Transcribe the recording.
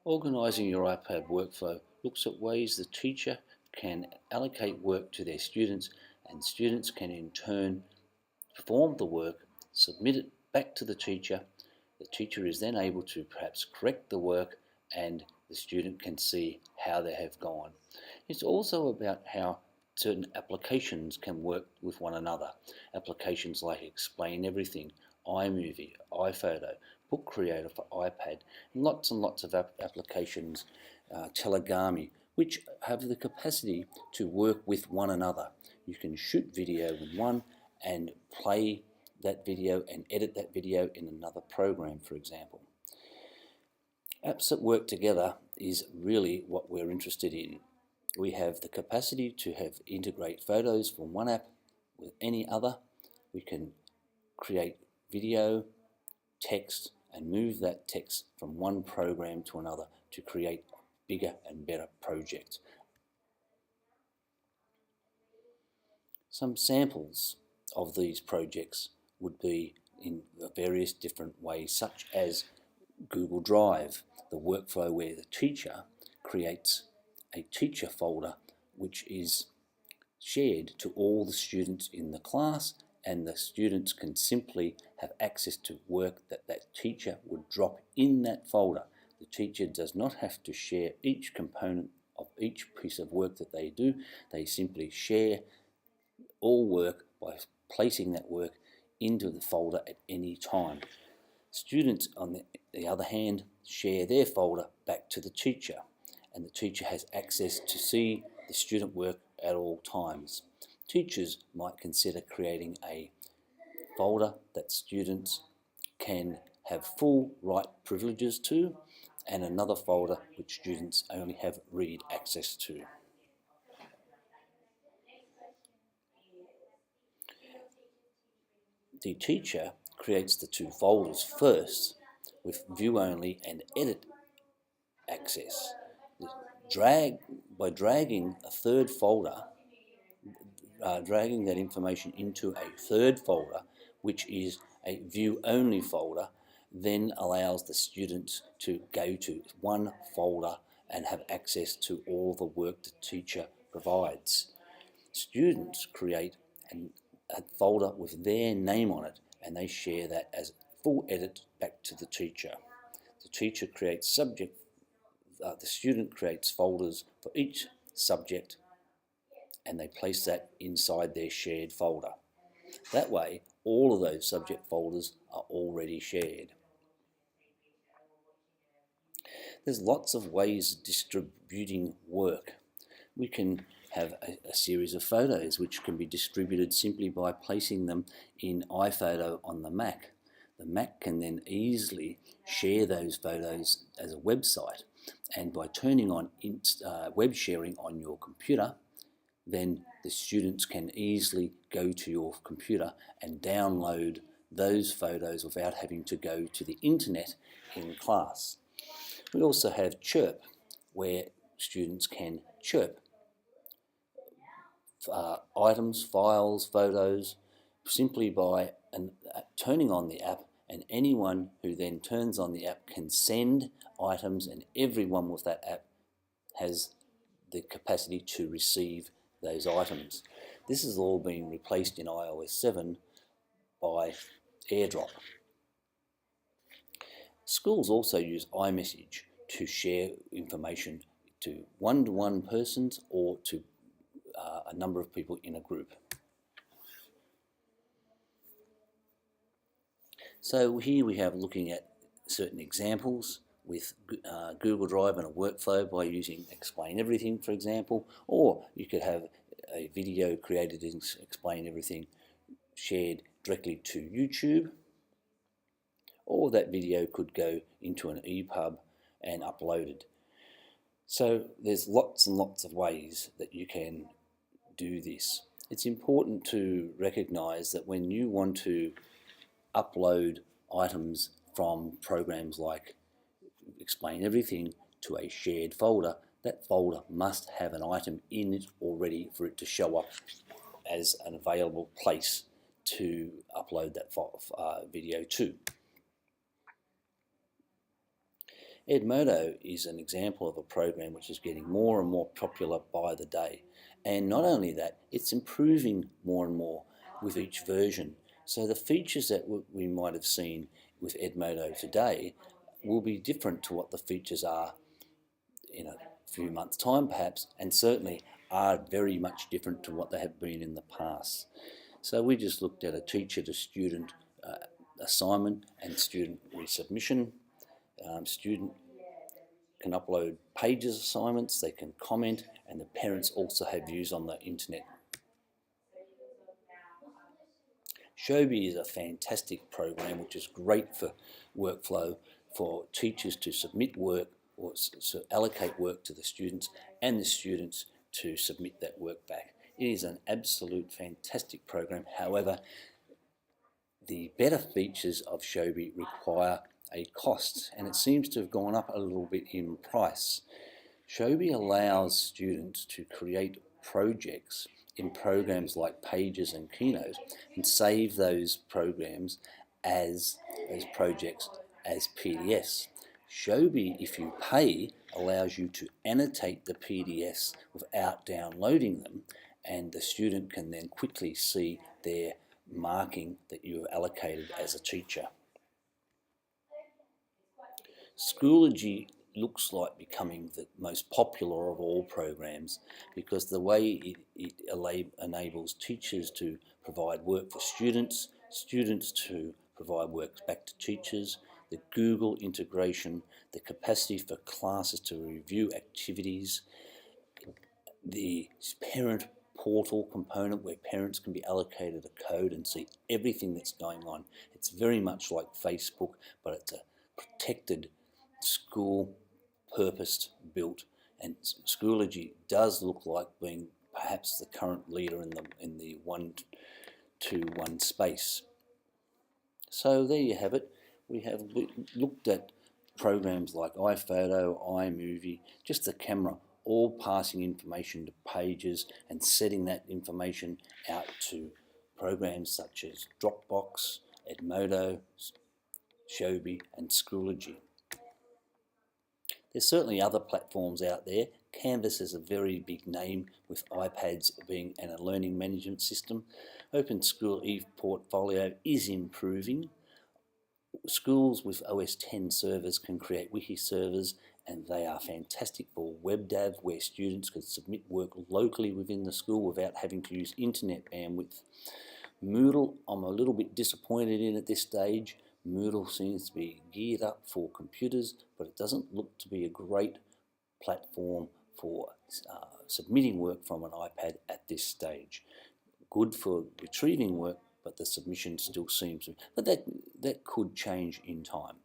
Organising your iPad workflow looks at ways the teacher can allocate work to their students, and students can in turn perform the work, submit it back to the teacher. The teacher is then able to perhaps correct the work, and the student can see how they have gone. It's also about how certain applications can work with one another. Applications like Explain Everything, iMovie, iPhoto, Book Creator for iPad, and lots of applications, Telegami, which have the capacity to work with one another. You can shoot video in one and play that video and edit that video in another program, for example. Apps that work together is really what we're interested in. We have the capacity to integrate photos from one app with any other. We can create video, text, and move that text from one program to another to create a bigger and better project. Some samples of these projects would be in various different ways, such as Google Drive, the workflow where the teacher creates a teacher folder which is shared to all the students in the class, and the students can simply have access to work that teacher would drop in that folder. The teacher does not have to share each component of each piece of work that they do. They simply share all work by placing that work into the folder at any time. Students, on the other hand, share their folder back to the teacher, and the teacher has access to see the student work at all times. Teachers might consider creating a folder that students can have full write privileges to, and another folder which students only have read access to. The teacher creates the two folders first with view only and edit access. By dragging a third folder, dragging that information into a third folder, which is a view only folder, then allows the students to go to one folder and have access to all the work the teacher provides. Students create a folder with their name on it, and they share that as full edit back to the teacher. The teacher creates the student creates folders for each subject, and they place that inside their shared folder. That way, all of those subject folders are already shared. There's lots of ways of distributing work. We can have a series of photos which can be distributed simply by placing them in iPhoto on the Mac. The Mac can then easily share those photos as a website, and by turning on web sharing on your computer, then the students can easily go to your computer and download those photos without having to go to the internet in class. We also have Chirp, where students can chirp items, files, photos, simply by turning on the app, and anyone who then turns on the app can send items, and everyone with that app has the capacity to receive those items. This is all being replaced in iOS 7 by AirDrop. Schools also use iMessage to share information to one-to-one persons or to a number of people in a group. So here we have looking at certain examples with Google Drive and a workflow by using Explain Everything, for example, or you could have a video created in Explain Everything shared directly to YouTube, or that video could go into an EPUB and uploaded. So there's lots and lots of ways that you can do this. It's important to recognize that when you want to upload items from programs like Explain Everything to a shared folder, that folder must have an item in it already for it to show up as an available place to upload that video to. Edmodo is an example of a program which is getting more and more popular by the day. And not only that, it's improving more and more with each version. So the features that we might have seen with Edmodo today will be different to what the features are in a few months' time perhaps, and certainly are very much different to what they have been in the past. So we just looked at a teacher to student assignment and student resubmission. Student can upload pages assignments, they can comment, and the parents also have views on the internet. Showbie is a fantastic program which is great for workflow for teachers to submit work or to allocate work to the students and the students to submit that work back. It is an absolute fantastic program. However, the better features of Showbie require a cost, and it seems to have gone up a little bit in price. Showbie allows students to create projects in programs like Pages and Keynote and save those programs as those projects as PDFs. Showbie, if you pay, allows you to annotate the PDFs without downloading them, and the student can then quickly see their marking that you have allocated as a teacher. Schoology looks like becoming the most popular of all programs because the way it enables teachers to provide work for students, students to provide work back to teachers, the Google integration, the capacity for classes to review activities, the parent portal component where parents can be allocated a code and see everything that's going on. It's very much like Facebook, but it's a protected school purposed built, and Schoology does look like being perhaps the current leader in the one-to-one space. So there you have it. We have looked at programs like iPhoto, iMovie, just the camera, all passing information to Pages and setting that information out to programs such as Dropbox, Edmodo, Showbie and Schoology. There's certainly other platforms out there. Canvas is a very big name with iPads being a learning management system. Open School ePortfolio is improving. Schools with OS X servers can create wiki servers, and they are fantastic for WebDAV, where students can submit work locally within the school without having to use internet bandwidth. Moodle, I'm a little bit disappointed in at this stage. Moodle seems to be geared up for computers, but it doesn't look to be a great platform for submitting work from an iPad at this stage. Good for retrieving work, but the submission still seems to, but that could change in time.